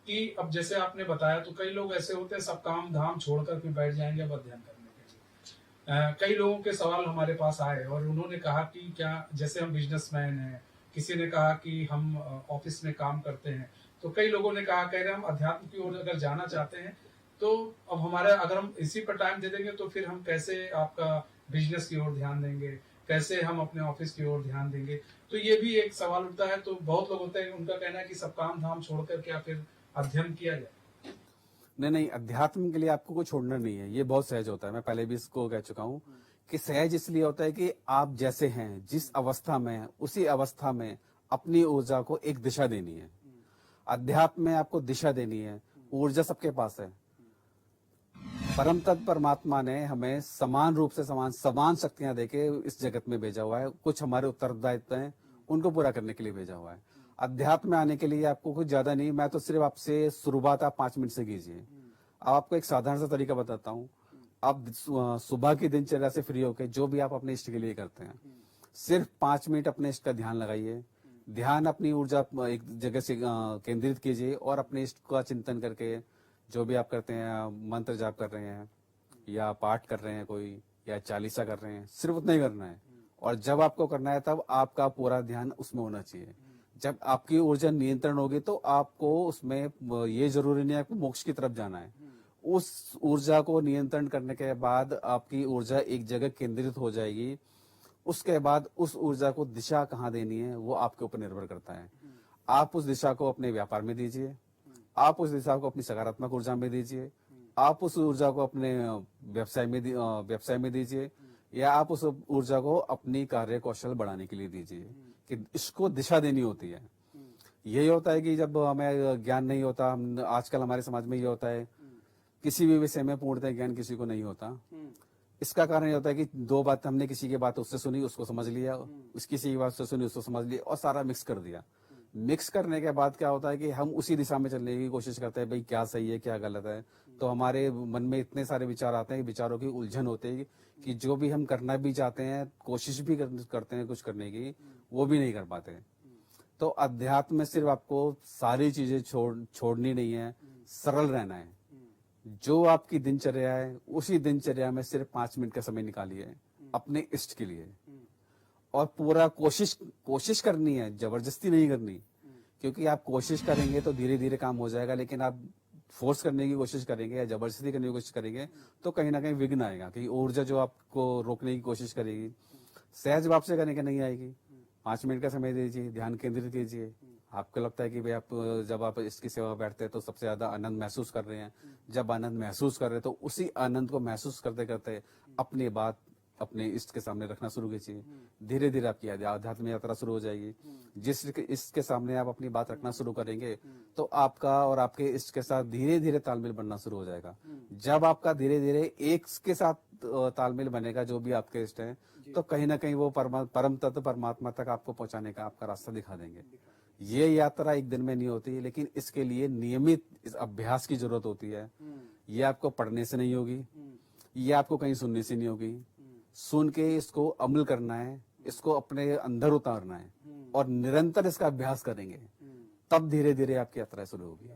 कि अब जैसे आपने बताया तो कई लोग ऐसे होते हैं सब काम धाम छोड़कर फिर बैठ जाएंगे अब अध्ययन करने के लिए। कई लोगों के सवाल हमारे पास आए और उन्होंने कहा कि क्या जैसे हम बिजनेसमैन हैं, किसी ने कहा कि हम ऑफिस में काम करते हैं, तो कई लोगों ने कहा कह रहे हम अध्यात्म की ओर अगर जाना चाहते हैं तो अब हमारा अगर हम इसी पर टाइम दे देंगे तो फिर हम कैसे आपका बिजनेस की ओर ध्यान देंगे, कैसे हम अपने ऑफिस की ओर ध्यान देंगे। तो ये भी एक सवाल उठता है। तो बहुत लोग होते हैं उनका कहना है कि सब काम धाम छोड़कर क्या फिर अध्ययन किया जाए। नहीं नहीं, अध्यात्म के लिए आपको कुछ छोड़ना नहीं है, ये बहुत सहज होता है। मैं पहले भी इसको कह चुका हूँ कि सहज इसलिए होता है कि आप जैसे हैं, जिस अवस्था में हैं, उसी अवस्था में अपनी ऊर्जा को एक दिशा देनी है। अध्यात्म में आपको दिशा देनी है, ऊर्जा सबके पास है। परम तत्व परमात्मा ने हमें समान रूप से समान समान शक्तियां देके इस जगत में भेजा हुआ है। कुछ हमारे उत्तरदायित्व हैं, उनको पूरा करने के लिए भेजा हुआ है। अध्यात्म में आने के लिए आपको कुछ ज्यादा नहीं, मैं तो सिर्फ आपसे शुरुआत आप 5 मिनट से कीजिए। अब आपको एक साधारण सा तरीका बताता हूँ। आप सुबह की दिनचर्या से फ्री होकर जो भी आप अपने इष्ट के लिए करते हैं, सिर्फ 5 मिनट अपने इष्ट का ध्यान लगाइए। ध्यान अपनी ऊर्जा एक जगह से केंद्रित कीजिए और अपने इष्ट का चिंतन करके जो भी आप करते हैं, मंत्र जाप कर रहे हैं या पाठ कर रहे हैं कोई, या चालीसा कर रहे हैं, सिर्फ उतना ही करना है। और जब आपको करना है तब आपका पूरा ध्यान उसमें होना चाहिए। जब आपकी ऊर्जा नियंत्रण होगी तो आपको उसमें ये जरूरी नहीं है आपको मोक्ष की तरफ जाना है। उस ऊर्जा को नियंत्रण करने के बाद आपकी ऊर्जा एक जगह केंद्रित हो जाएगी। उसके बाद उस ऊर्जा को दिशा कहाँ देनी है वो आपके ऊपर निर्भर करता है। आप उस दिशा को अपने व्यापार में दीजिए, आप उस दिशा को अपनी सकारात्मक ऊर्जा में दीजिए, आप उस ऊर्जा को अपने व्यवसाय में दीजिए, या आप उस ऊर्जा को अपनी कार्य कौशल बढ़ाने के लिए दीजिए। कि इसको दिशा देनी होती है। यही होता है कि जब हमें ज्ञान नहीं होता, हम आजकल हमारे समाज में ये होता है किसी भी विषय में पूर्णतः ज्ञान किसी को नहीं होता। इसका कारण ये होता है कि दो बात हमने किसी की बात उससे सुनी, उसको समझ लिया, उस किसी की बात उससे सुनी, उसको समझ लिया और सारा मिक्स कर दिया। मिक्स करने के बाद क्या होता है कि हम उसी दिशा में चलने की कोशिश करते हैं, भाई क्या सही है क्या गलत है। तो हमारे मन में इतने सारे विचार आते हैं, विचारों की उलझन होती है कि जो भी हम करना भी चाहते हैं, कोशिश भी करते हैं कुछ करने की, वो भी नहीं कर पाते। तो अध्यात्म में सिर्फ आपको सारी चीजें छोड़नी नहीं है, सरल रहना है। जो आपकी दिनचर्या है उसी दिनचर्या में सिर्फ 5 मिनट का समय निकालिए अपने इष्ट के लिए। और पूरा कोशिश करनी है, जबरदस्ती नहीं करनी। क्योंकि आप कोशिश करेंगे तो धीरे धीरे काम हो जाएगा, लेकिन आप फोर्स करने की कोशिश करेंगे या जबरदस्ती करने की कोशिश करेंगे तो कहीं ना कहीं विघ्न आएगा। कि ऊर्जा जो आपको रोकने की कोशिश करेगी सहज भाव से करने के नहीं आएगी। 5 मिनट का समय दीजिए, ध्यान केंद्रित कीजिए। आपको लगता है कि भाई आप जब आप इसकी सेवा में बैठते हैं तो सबसे ज्यादा आनंद महसूस कर रहे हैं। जब आनंद महसूस कर रहे हैं तो उसी आनंद को महसूस करते करते अपनी बात अपने इष्ट के सामने रखना शुरू कीजिए। धीरे धीरे आपकी आध्यात्मिक यात्रा शुरू हो जाएगी। जिस इष्ट के सामने आप अपनी बात रखना शुरू करेंगे तो आपका और आपके इष्ट के साथ धीरे धीरे तालमेल बनना शुरू हो जाएगा। जब आपका धीरे धीरे एक के साथ तालमेल बनेगा जो भी आपके इष्ट हैं, तो कहीं ना कहीं वो परम तत्व परमात्मा तक आपको पहुंचाने का आपका रास्ता दिखा देंगे। ये यात्रा एक दिन में नहीं होती, लेकिन इसके लिए नियमित इस अभ्यास की जरूरत होती है। ये आपको पढ़ने से नहीं होगी, ये आपको कहीं सुनने से नहीं होगी। सुन के इसको अमल करना है, इसको अपने अंदर उतारना है और निरंतर इसका अभ्यास करेंगे, तब धीरे धीरे आपकी यात्रा शुरू होगी।